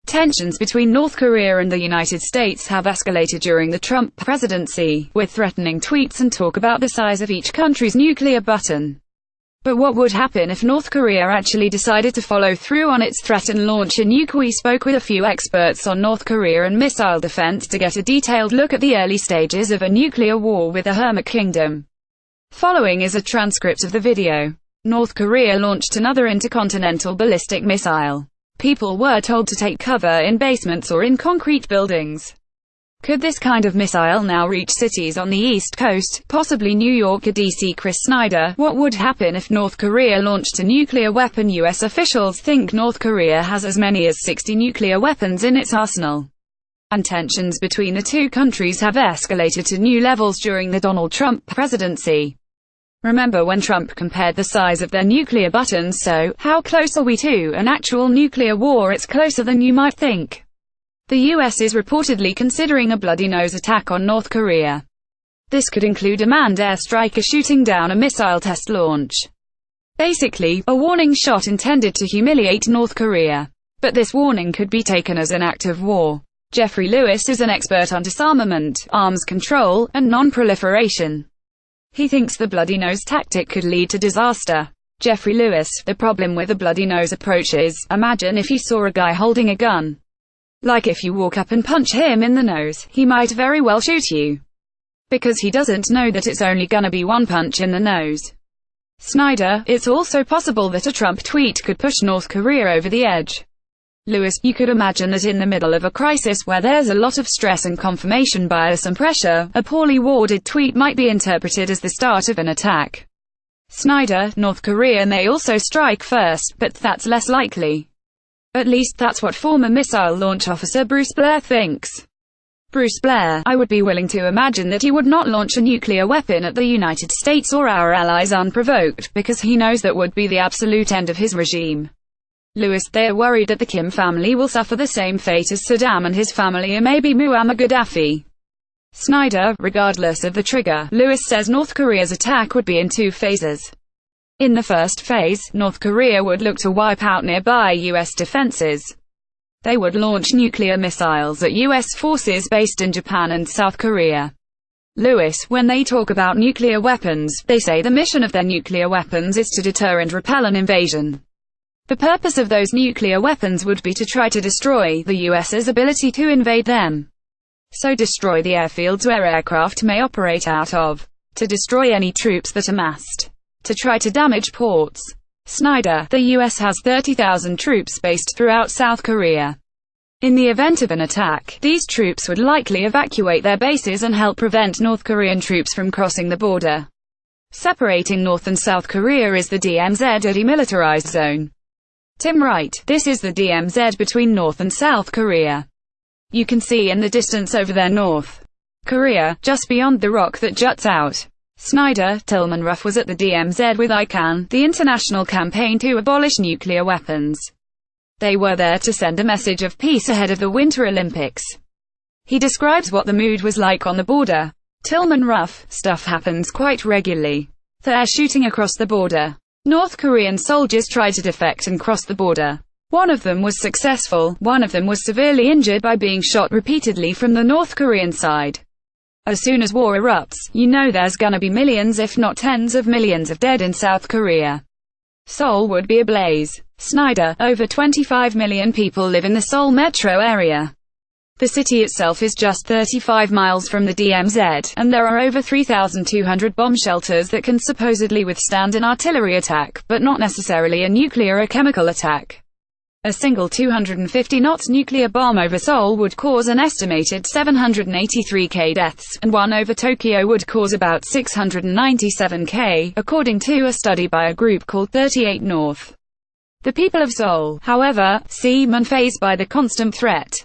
Tensions between North Korea and the United States have escalated during the Trump presidency, with threatening tweets and talk about the size of each country's nuclear button. But what would happen if North Korea actually decided to follow through on its threat and launch a nuke? We spoke with a few experts on North Korea and missile defense to get a detailed look at the early stages of a nuclear war with the Hermit Kingdom. Following is a transcript of the video. North Korea launched another intercontinental ballistic missile. People were told to take cover in basements or in concrete buildings. Could this kind of missile now reach cities on the East Coast, possibly New York or DC? Snyder, what would happen if North Korea launched a nuclear weapon? US officials think North Korea has as many as 60 nuclear weapons in its arsenal. And tensions between the two countries have escalated to new levels during the Donald Trump presidency. Remember when Trump compared the size of their nuclear buttons? So, how close are we to an actual nuclear war? It's closer than you might think. The US is reportedly considering a bloody nose attack on North Korea. This could include a manned airstrike or shooting down a missile test launch. Basically, a warning shot intended to humiliate North Korea. But this warning could be taken as an act of war. Jeffrey Lewis is an expert on disarmament, arms control, and nonproliferation. He thinks the bloody nose tactic could lead to disaster. Jeffrey Lewis, the problem with the bloody nose approach is, imagine if you saw a guy holding a gun. Like if you walk up and punch him in the nose, he might very well shoot you. Because he doesn't know that it's only gonna be one punch in the nose. Snyder, it's also possible that a Trump tweet could push North Korea over the edge. Lewis, you could imagine that in the middle of a crisis where there's a lot of stress and confirmation bias and pressure, a poorly worded tweet might be interpreted as the start of an attack. Snyder, North Korea may also strike first, but that's less likely. At least that's what former missile launch officer Bruce Blair thinks. Bruce Blair, I would be willing to imagine that he would not launch a nuclear weapon at the United States or our allies unprovoked, because he knows that would be the absolute end of his regime. Lewis, they are worried that the Kim family will suffer the same fate as Saddam and his family or maybe Muammar Gaddafi. Snyder, regardless of the trigger, Lewis says North Korea's attack would be in two phases. In the first phase, North Korea would look to wipe out nearby U.S. defenses. They would launch nuclear missiles at U.S. forces based in Japan and South Korea. Lewis, when they talk about nuclear weapons, they say the mission of their nuclear weapons is to deter and repel an invasion. The purpose of those nuclear weapons would be to try to destroy the US's ability to invade them. So destroy the airfields where aircraft may operate out of. To destroy any troops that are massed. To try to damage ports. Snyder, the US has 30,000 troops based throughout South Korea. In the event of an attack, these troops would likely evacuate their bases and help prevent North Korean troops from crossing the border. Separating North and South Korea is the DMZ, a demilitarized zone. Tim Wright, this is the DMZ between North and South Korea. You can see in the distance over there North Korea, just beyond the rock that juts out. Snyder, Tilman Ruff was at the DMZ with ICAN, the international campaign to abolish nuclear weapons. They were there to send a message of peace ahead of the Winter Olympics. He describes what the mood was like on the border. Tilman Ruff, stuff happens quite regularly. They're shooting across the border. North Korean soldiers tried to defect and cross the border. One of them was successful, one of them was severely injured by being shot repeatedly from the North Korean side. As soon as war erupts, you know there's gonna be millions if not tens of millions of dead in South Korea. Seoul would be ablaze. Snyder, over 25 million people live in the Seoul metro area. The city itself is just 35 miles from the DMZ, and there are over 3,200 bomb shelters that can supposedly withstand an artillery attack, but not necessarily a nuclear or chemical attack. A single 250 knots nuclear bomb over Seoul would cause an estimated 783k deaths, and one over Tokyo would cause about 697k, according to a study by a group called 38 North. The people of Seoul, however, seem unfazed by the constant threat.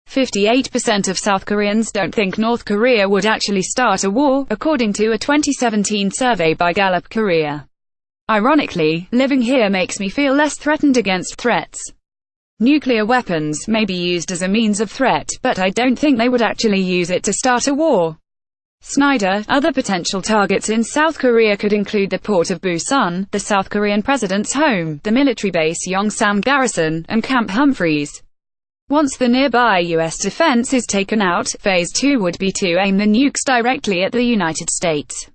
58% of South Koreans don't think North Korea would actually start a war, according to a 2017 survey by Gallup Korea. Ironically, living here makes me feel less threatened against threats. Nuclear weapons may be used as a means of threat, but I don't think they would actually use it to start a war. Snyder, other potential targets in South Korea could include the port of Busan, the South Korean president's home, the military base Yongsan Garrison, and Camp Humphreys. Once the nearby U.S. defense is taken out, Phase 2 would be to aim the nukes directly at the United States.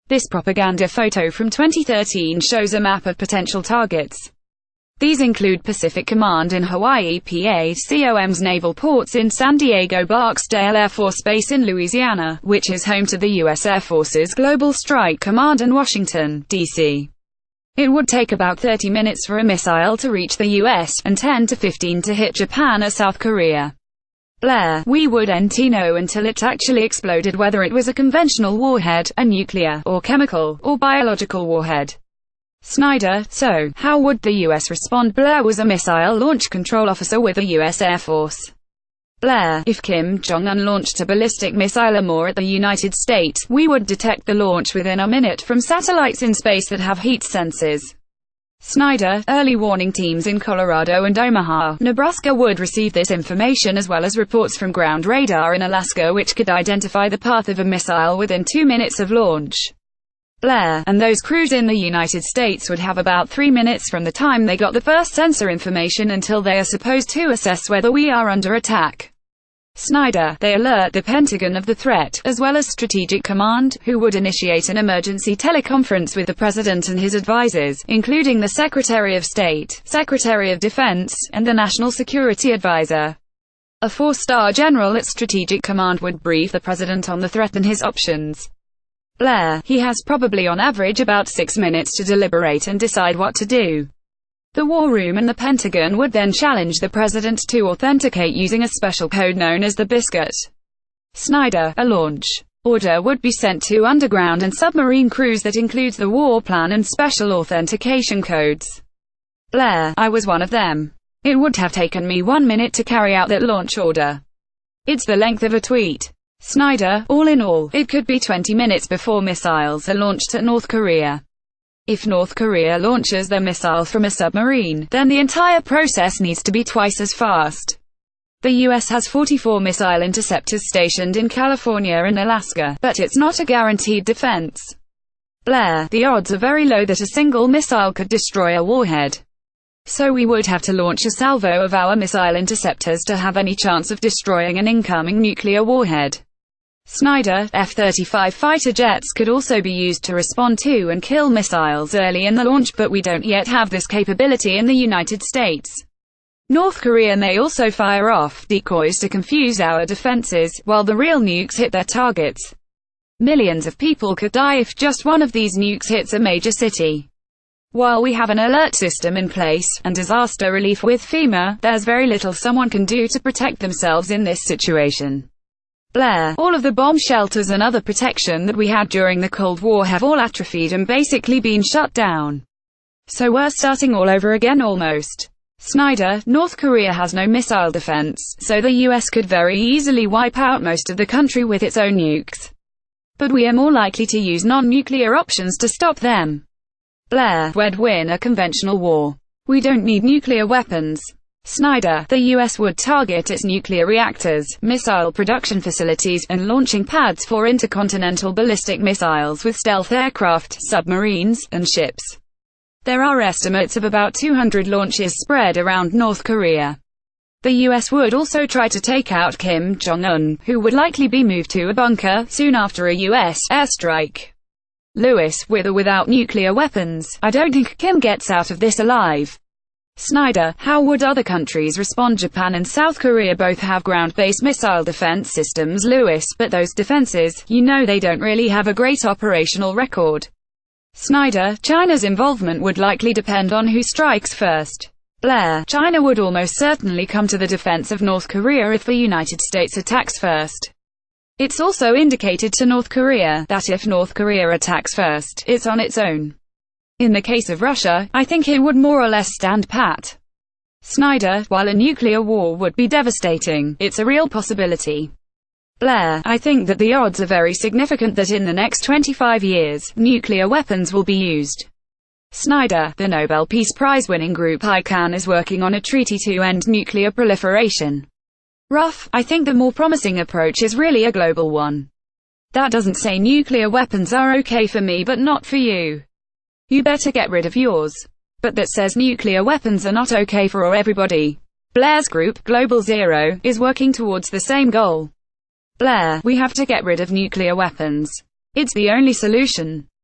This propaganda photo from 2013 shows a map of potential targets. These include Pacific Command in Hawaii, PACOM's naval ports in San Diego, Barksdale Air Force Base in Louisiana, which is home to the U.S. Air Force's Global Strike Command, and Washington, D.C. It would take about 30 minutes for a missile to reach the U.S., and 10 to 15 to hit Japan or South Korea. Blair: we wouldn't know until it actually exploded whether it was a conventional warhead, a nuclear, or chemical, or biological warhead. Snyder: so, how would the U.S. respond? Blair was a missile launch control officer with the U.S. Air Force. Blair: if Kim Jong-un launched a ballistic missile or more at the United States, we would detect the launch within a minute from satellites in space that have heat sensors. Snyder: early warning teams in Colorado and Omaha, Nebraska would receive this information as well as reports from ground radar in Alaska which could identify the path of a missile within 2 minutes of launch. Blair: and those crews in the United States would have about 3 minutes from the time they got the first sensor information until they are supposed to assess whether we are under attack. Snyder: they alert the Pentagon of the threat, as well as Strategic Command, who would initiate an emergency teleconference with the President and his advisors, including the Secretary of State, Secretary of Defense, and the National Security Advisor. A 4-star general at Strategic Command would brief the President on the threat and his options. Blair: he has probably on average about 6 minutes to deliberate and decide what to do. The War Room and the Pentagon would then challenge the President to authenticate using a special code known as the Biscuit. Snyder: a launch order would be sent to underground and submarine crews that includes the war plan and special authentication codes. Blair: I was one of them. It would have taken me 1 minute to carry out that launch order. It's the length of a tweet. Snyder: all in all, it could be 20 minutes before missiles are launched at North Korea. If North Korea launches their missile from a submarine, then the entire process needs to be twice as fast. The US has 44 missile interceptors stationed in California and Alaska, but it's not a guaranteed defense. Blair: the odds are very low that a single missile could destroy a warhead. So we would have to launch a salvo of our missile interceptors to have any chance of destroying an incoming nuclear warhead. Snyder: F-35 fighter jets could also be used to respond to and kill missiles early in the launch, but we don't yet have this capability in the United States. North Korea may also fire off decoys to confuse our defenses, while the real nukes hit their targets. Millions of people could die if just one of these nukes hits a major city. While we have an alert system in place, and disaster relief with FEMA, there's very little someone can do to protect themselves in this situation. Blair: all of the bomb shelters and other protection that we had during the Cold War have all atrophied and basically been shut down. So we're starting all over again almost. Snyder: North Korea has no missile defense, so the US could very easily wipe out most of the country with its own nukes. But we are more likely to use non-nuclear options to stop them. Blair: we'd win a conventional war. We don't need nuclear weapons. Snyder: the US would target its nuclear reactors, missile production facilities, and launching pads for intercontinental ballistic missiles with stealth aircraft, submarines, and ships. There are estimates of about 200 launches spread around North Korea. The US would also try to take out Kim Jong-un, who would likely be moved to a bunker soon after a US airstrike. Lewis: with or without nuclear weapons, I don't think Kim gets out of this alive. Snyder: how would other countries respond? Japan and South Korea both have ground-based missile defense systems, Lewis, but those defenses, they don't really have a great operational record. Snyder: China's involvement would likely depend on who strikes first. Blair: China would almost certainly come to the defense of North Korea if the United States attacks first. It's also indicated to North Korea that if North Korea attacks first, it's on its own. In the case of Russia, I think it would more or less stand pat. Snyder: while a nuclear war would be devastating, it's a real possibility. Blair: I think that the odds are very significant that in the next 25 years, nuclear weapons will be used. Snyder: the Nobel Peace Prize-winning group ICAN is working on a treaty to end nuclear proliferation. Rough: I think the more promising approach is really a global one. That doesn't say nuclear weapons are okay for me but not for you. You better get rid of yours. But that says nuclear weapons are not okay for everybody. Blair's group, Global Zero, is working towards the same goal. Blair, we have to get rid of nuclear weapons. It's the only solution.